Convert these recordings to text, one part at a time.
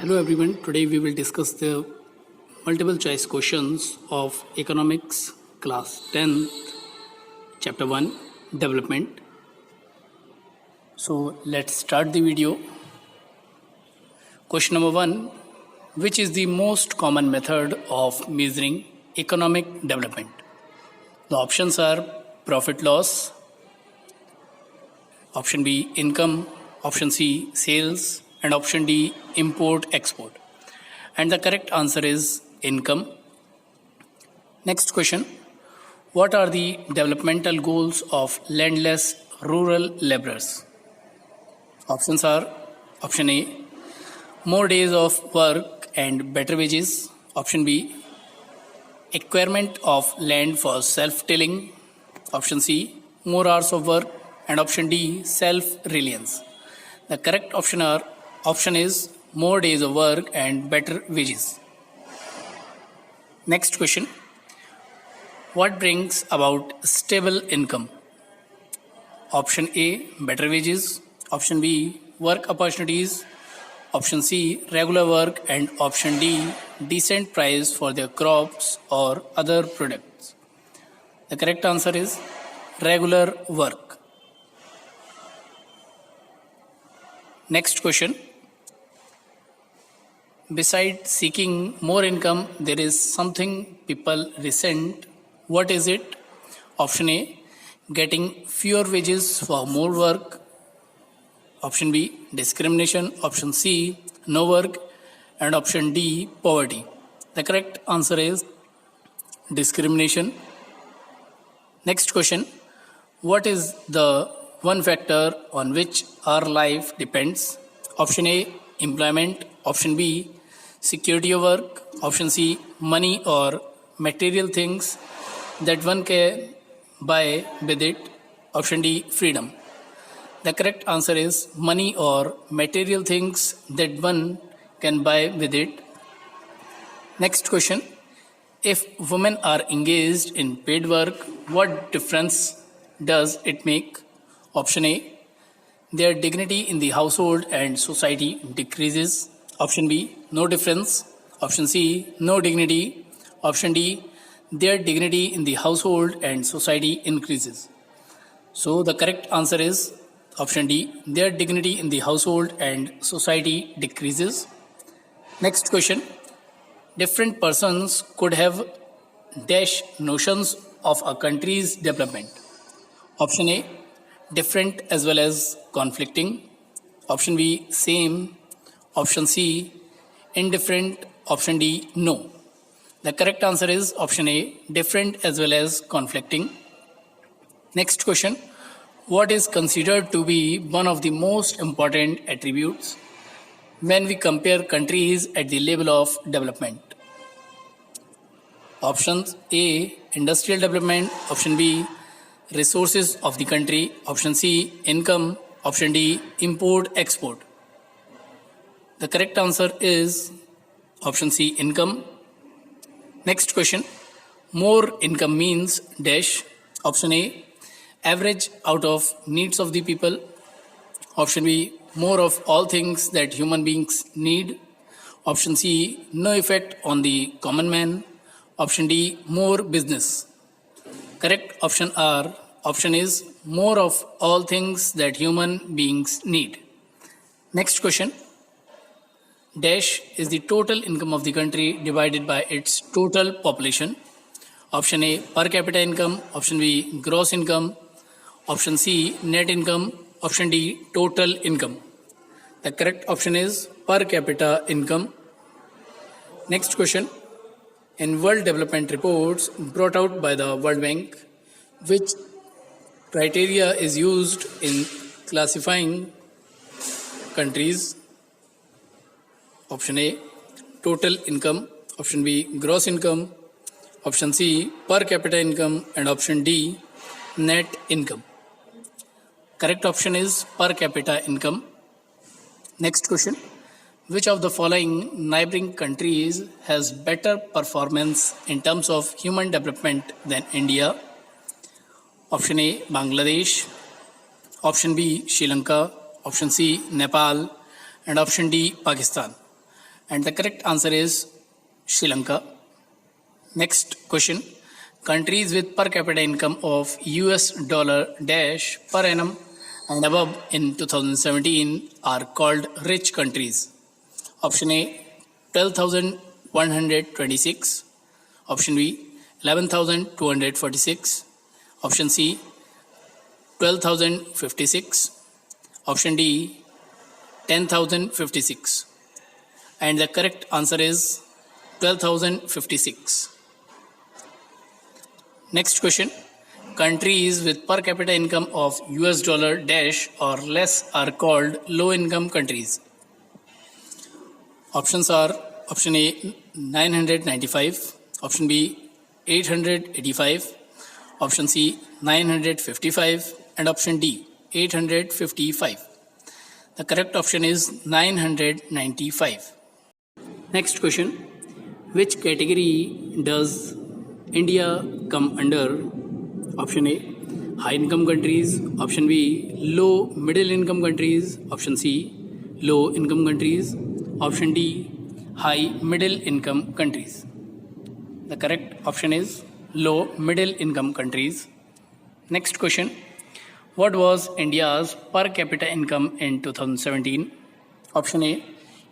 Hello everyone. Today we will discuss the multiple choice questions of Economics class 10th chapter 1 development. So let's start the video. Question number 1, which is the most common method of measuring economic development? The options are profit loss, option B income, option C sales, and option D import export. And the correct answer is income. Next question, what are the developmental goals of landless rural laborers? Options are option A more days of work and better wages, option B acquirement of land for self-tilling, option C more hours of work, and option D self-reliance. The correct option is more days of work and better wages. Next question, what brings about stable income? Option A better wages, option B work opportunities, option C regular work, and option D decent price for their crops or other products. The correct answer is regular work. Next question, besides seeking more income, there is something people resent. What is it? Option A getting fewer wages for more work, option B discrimination, option C no work, and option D poverty. The correct answer is discrimination. Next question, what is the one factor on which our life depends? Option A employment, option B security of work, option C money or material things that one can buy with it, option D freedom. The correct answer is money or material things that one can buy with it. Next question, if women are engaged in paid work, what difference does it make? Option A their dignity in the household and society decreases, option B no difference, option C no dignity, option D their dignity in the household and society increases. So the correct answer is option D their dignity in the household and society decreases. Next question, different persons could have dash notions of a country's development. Option A different as well as conflicting, option B same, option C indifferent, option D no. The correct answer is option A different as well as conflicting. Next question, what is considered to be one of the most important attributes when we compare countries at the level of development? Options A industrial development, option B resources of the country, option C income, option D import export. The correct answer is option C income. Next question, more income means dash. Option A average out of needs of the people, option B more of all things that human beings need, option C no effect on the common man, option D more business. Correct option is more of all things that human beings need. Next question, dash is the total income of the country divided by its total population. Option A per capita income, option B gross income, option C net income, option D total income. The correct option is per capita income. Next question, in World Development Reports brought out by the World Bank, which criteria is used in classifying countries? Option A total income, option B gross income, option C per capita income, and option D net income. Correct option is per capita income. Next question, which of the following neighboring countries has better performance in terms of human development than India? Option A Bangladesh, option B Sri Lanka, option C Nepal, and option D Pakistan. And the correct answer is Sri Lanka. Next question. Countries with per capita income of US dollar dash per annum and above in 2017 are called rich countries. Option A 12,126. Option B 11,246. Option C 12,056. Option D 10,056. And the correct answer is 12,056. Next question. Countries with per capita income of US dollar dash or less are called low income countries. Options are option A 995, option B 885, option C 955, and option D 855. The correct option is 995. Next question. Which category does India come under? Option A high income countries, option B low middle income countries, option C low income countries, option D high middle income countries. The correct option is low middle income countries. Next question. What was India's per capita income in 2017? Option A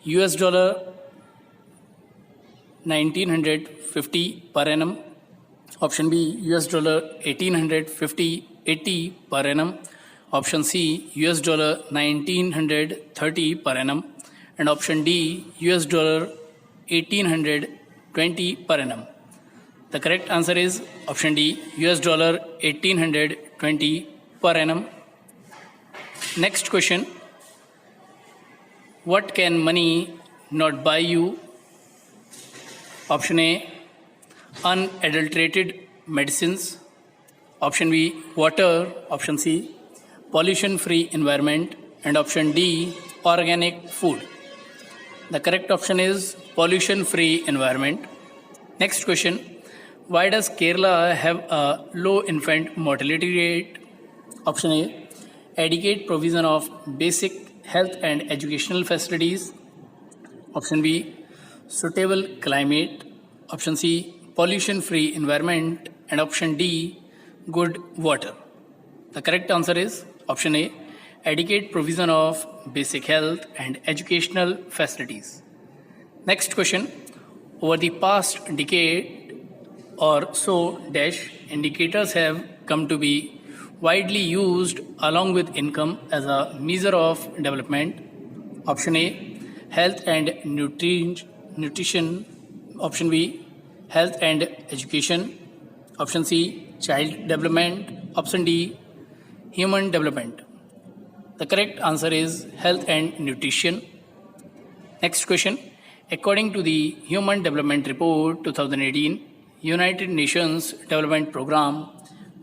US dollar 1950 per annum. Option B US dollar 1850 per annum. Option C US dollar 1930 per annum. And option D US dollar 1820 per annum. The correct answer is option D US dollar 1820 per annum. Next question. What can money not buy you? Option A unadulterated medicines, option B water, option C pollution free environment, and option D organic food. The correct option is pollution free environment. Next question. Why does Kerala have a low infant mortality rate? Option A adequate provision of basic health and educational facilities, option B suitable climate, option C pollution free environment, and option D good water. The correct answer is option A adequate provision of basic health and educational facilities. Next question. Over the past decade or so dash indicators have come to be widely used along with income as a measure of development. Option A health and nutrition, option B health and education, option C child development, option D human development. The correct answer is health and nutrition. Next question. According to the Human Development Report 2018 United Nations Development Program,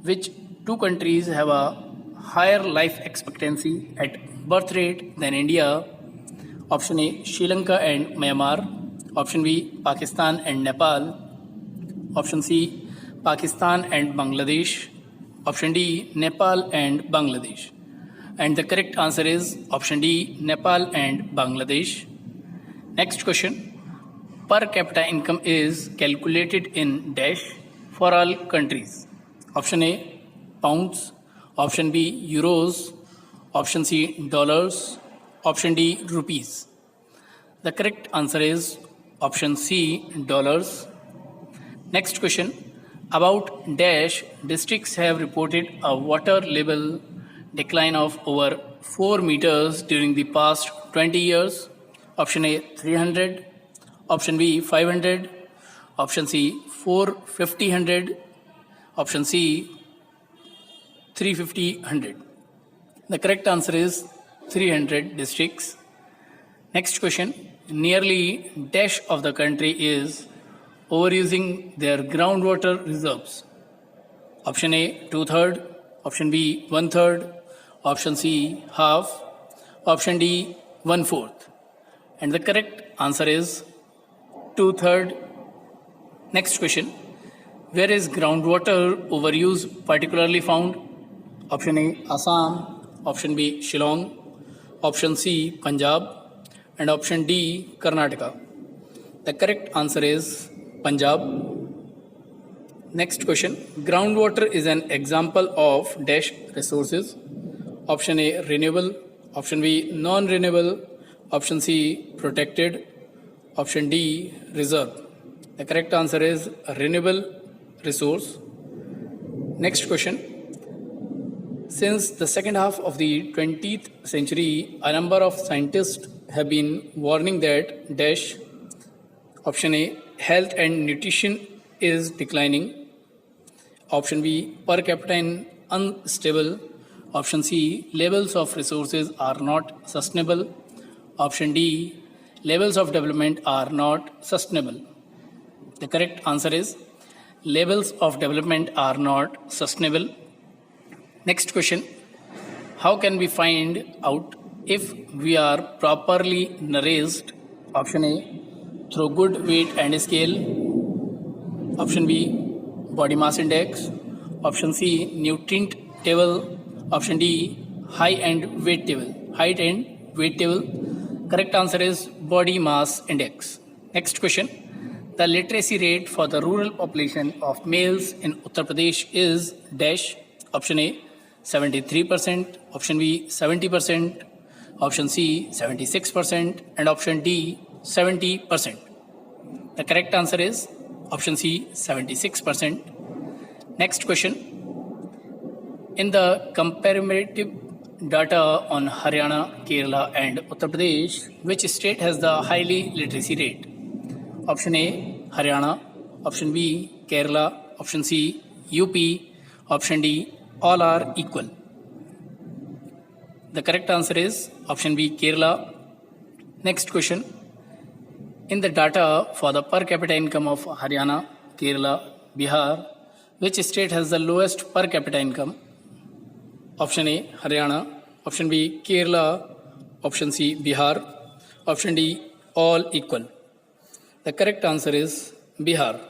which two countries have a higher life expectancy at birth rate than India? Option A Sri Lanka and Myanmar, option B Pakistan and Nepal, option C Pakistan and Bangladesh, option D Nepal and Bangladesh. And the correct answer is option D Nepal and Bangladesh. Next question. Per capita income is calculated in dash for all countries. Option A pounds, option B euros, option C dollars, option D rupees. The correct answer is option C dollars. Next question. About dash districts have reported a water level decline of over 4 meters during the past 20 years. Option A 300, option B 500, option C 450, option C 350. The correct answer is 300 districts. Next question. Nearly dash of the country is overusing their groundwater reserves. Option A 2/3, option B 1/3, option C half, option D 1/4. And the correct answer is 2/3. Next question. Where is groundwater overuse particularly found? Option A Assam, option B Shillong, option C Punjab, and option D Karnataka. The correct answer is Punjab. Next question. Groundwater is an example of dash resources. Option A, renewable. Option B, non-renewable. Option C, protected. Option D, reserve. The correct answer is renewable resource. Next question. Since the second half of the 20th century, a number of scientists have been warning that dash. Option A, health and nutrition is declining. Option B, per capita unstable. Option C, levels of resources are not sustainable. Option D, levels of development are not sustainable. The correct answer is levels of development are not sustainable. Next question. How can we find out if we are properly nourished? Option A, through good weight and scale. Option B, body mass index. Option C, nutrient table. Option D, height and weight table. Correct answer is body mass index. Next question. The literacy rate for the rural population of males in Uttar Pradesh is dash. Option A, 73%. Option B, 70%. Option C, 76%. And option D, 70%. The correct answer is option C, 76%. Next question. In the comparative data on Haryana, Kerala, and Uttar Pradesh, which state has the highly literacy rate? Option A, Haryana. Option B, Kerala. Option C, UP. Option D, all are equal. The correct answer is option B, Kerala. Next question. In the data for the per capita income of Haryana, Kerala, Bihar, which state has the lowest per capita income? Option A, Haryana. Option B, Kerala. Option C, Bihar. Option D, all equal. The correct answer is Bihar.